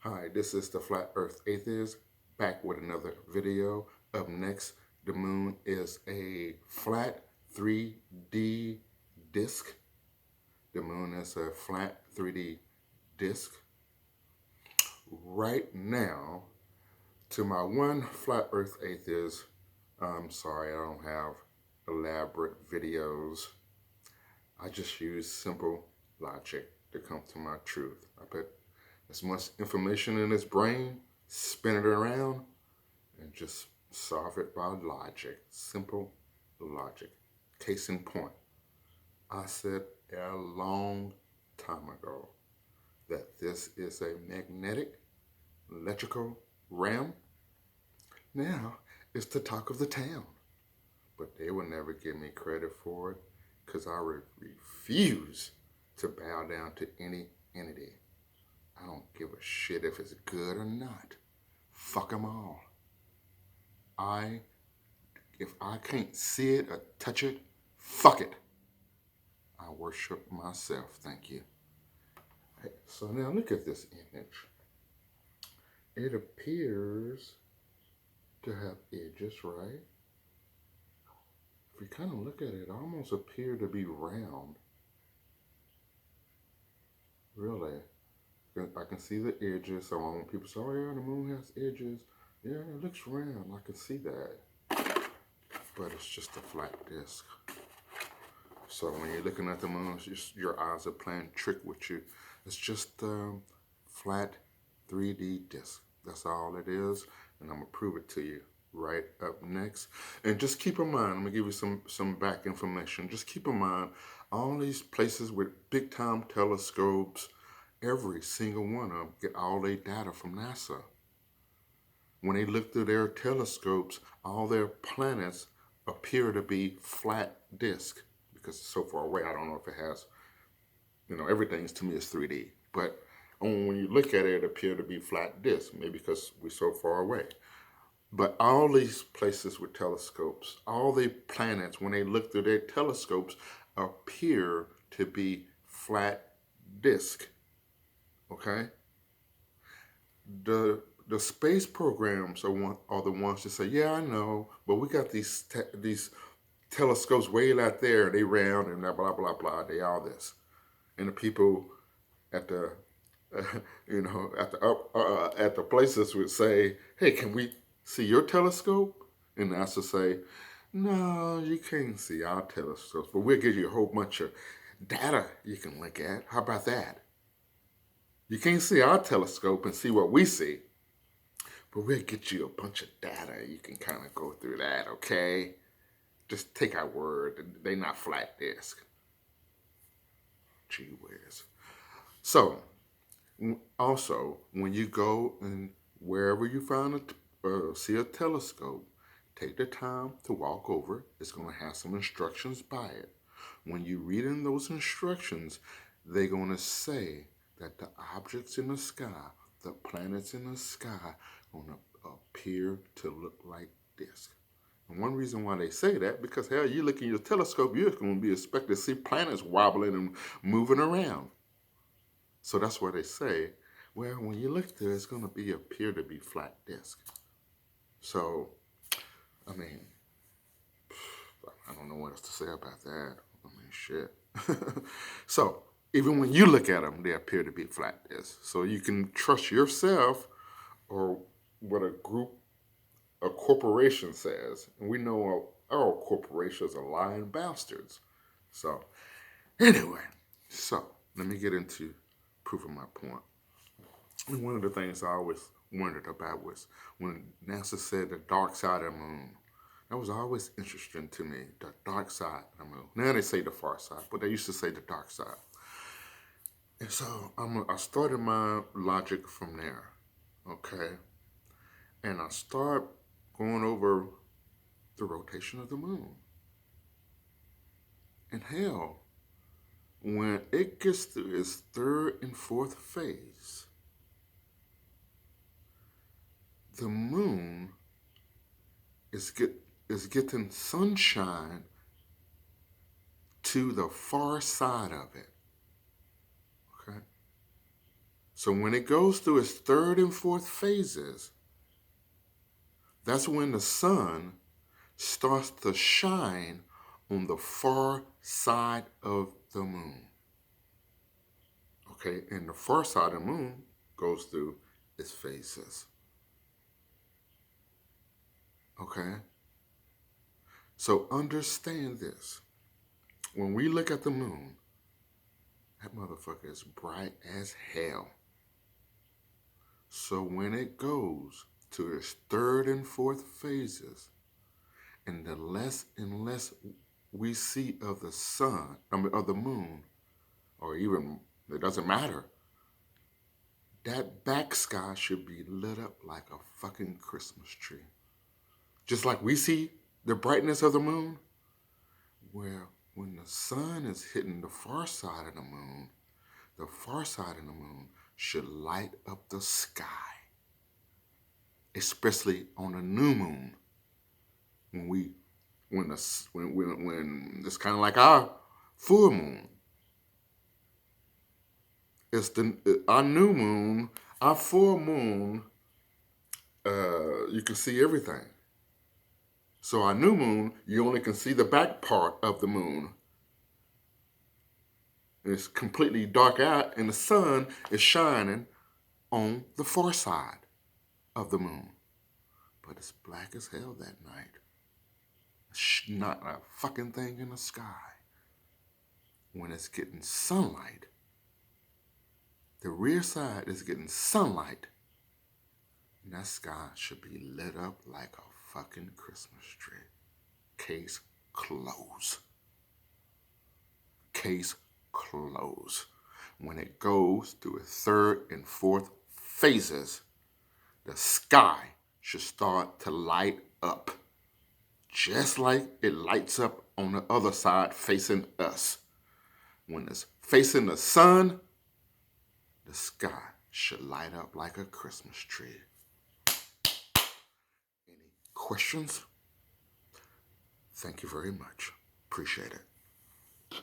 Hi, this is the Flat Earth Atheist back with another video. Up next, the moon is a flat 3D disc. The moon is a flat 3D disc. Right now, to my one Flat Earth Atheist, I'm sorry I don't have elaborate videos. I just use simple logic to come to my truth. I put as much information in his brain, spin it around, and just solve it by logic. Simple logic. Case in point, I said a long time ago that this is a magnetic electrical realm. Now it's the talk of the town. But they will never give me credit for it because I refuse to bow down to any entity. I don't give a shit if it's good or not. Fuck them all. If I can't see it or touch it, fuck it. I worship myself, thank you. Hey, so now look at this image. It appears to have edges, right? If you kind of look at it, it almost appears to be round. Really. I can see the edges, so when people say, oh yeah, the moon has edges, yeah, it looks round, I can see that. But it's just a flat disc. So when you're looking at the moon, your eyes are playing trick with you. It's just a flat 3D disc. That's all it is, and I'm gonna prove it to you right up next. And just keep in mind, I'm gonna give you some back information. Just keep in mind, all these places with big time telescopes, every single one of them get all their data from NASA. When they look through their telescopes, all their planets appear to be flat disk because it's so far away. I don't know if it has, everything's to me is 3D. But when you look at it, it appear to be flat disk, maybe because we're so far away. But all these places with telescopes, all the planets, when they look through their telescopes, appear to be flat disk. Okay? The space programs are the ones that say, yeah, I know, but we got these telescopes way out there, they round and blah, blah, blah, blah, they all this. And the people at the, at the places would say, hey, can we see your telescope? And NASA say, no, you can't see our telescopes, but we'll give you a whole bunch of data you can look at. How about that? You can't see our telescope and see what we see, but we'll get you a bunch of data. You can kind of go through that, okay? Just take our word. They're not flat disk. Gee whiz. So, also, when you go and wherever you see a telescope, take the time to walk over. It's going to have some instructions by it. When you read in those instructions, they're going to say that the objects in the sky, the planets in the sky, going to appear to look like discs. And one reason why they say that, because hell, you look in your telescope, you're going to be expected to see planets wobbling and moving around. So that's why they say, well, when you look there, it's going to appear to be flat disk. So, I mean, I don't know what else to say about that. I mean, shit. So, even when you look at them, they appear to be flat disks. So you can trust yourself or what a corporation says. And we know our corporations are lying bastards. So, anyway, let me get into proving my point. And one of the things I always wondered about was when NASA said the dark side of the moon. That was always interesting to me, the dark side of the moon. Now they say the far side, but they used to say the dark side. And so I started my logic from there, okay? And I start going over the rotation of the moon. And hell, when it gets to its third and fourth phase, the moon is getting sunshine to the far side of it. Okay? So when it goes through its third and fourth phases, that's when the sun starts to shine on the far side of the moon. Okay, and the far side of the moon goes through its phases. Okay, so understand this. When we look at the moon, that motherfucker is bright as hell. So when it goes to its third and fourth phases, and the less and less we see of the sun, of the moon, or even, it doesn't matter, that back sky should be lit up like a fucking Christmas tree. Just like we see the brightness of the moon, where when the sun is hitting the far side of the moon should light up the sky, especially on a new moon. When it's kind of like our full moon. It's our new moon, our full moon. You can see everything. So our new moon, you only can see the back part of the moon. It's completely dark out, and the sun is shining on the far side of the moon. But it's black as hell that night. It's not a fucking thing in the sky. When it's getting sunlight, the rear side is getting sunlight, and that sky should be lit up like a fucking Christmas tree. Case closed. Case closed. When it goes through its third and fourth phases, the sky should start to light up, just like it lights up on the other side facing us. When it's facing the sun, the sky should light up like a Christmas tree. Any questions? Thank you very much. Appreciate it.